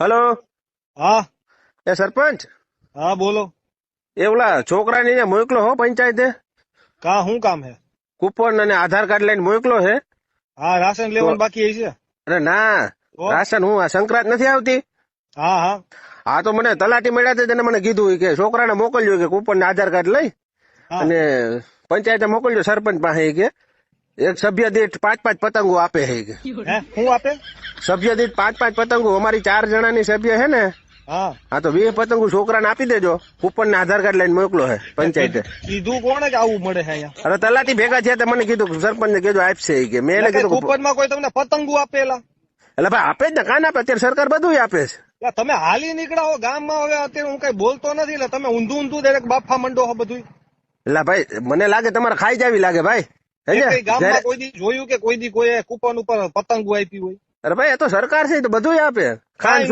Hello. હા એ સરપંચ, હા બોલો. એ ઓલા છોકરાને અહીંયા મોકલો હો પંચાયતે. કા શું કામ હે? કૂપન અને આધાર કાર્ડ લઈને મોકલો છે. હા રાશન લેવાનું બાકી છે. અરે ના, તો? રાશન હું આ સંક્રાંત નથી આવતી. હા હા હા તો મને તલાટી મળ્યા હતા, તેને મને કીધું કે છોકરાને મોકલજો કે કૂપન ને આધાર કાર્ડ લઈ હા અને પંચાયતે મોકલજો સરપંચ પાસે કે એક સભ્ય દીઠ 5-5 પતંગો આપે છે કે. હે શું આપે? સભ્ય દીઠ 5-5 પતંગો, અમારી 4 જણાની સભ્ય છે ને. હા હા તો 20 પતંગો છોકરાને આપી દેજો. કૂપન ને આધાર કાર્ડ લઈને મોકલો છે પંચાયતે. કીધું કોણે કે આવું મળે છે અહીંયા? અરે તલાટી ભેગા થયા તો મને કીધું સરપંચ ને કીધું આપશે ઈ કે. મેં એને કીધું કૂપન માં કોઈ તમને પતંગો આપેલા? એટલે ભાઈ આપે જ ને, કાન આપે. અત્યારે સરકાર બધું આપે છે. એટલે તમે હાલી નીકળ્યા હો ગામમાં. હવે અત્યારે હું કઈ બોલતો નથી એટલે તમે ઊંધું દરેક બાફા મંડો હો બધું. એટલે ભાઈ મને લાગે તમારે ખાઈ જાવી લાગે ભાઈ. કઈ સમજ્યા? ગામમાં કોઈ દી જોયું કે કોઈ દી કોઈ કૂપન ઉપર પતંગો આપી હોય? અરે ભાઈ એ તો સરકાર છે, એ તો બધું આપે. ખાન કાંઈ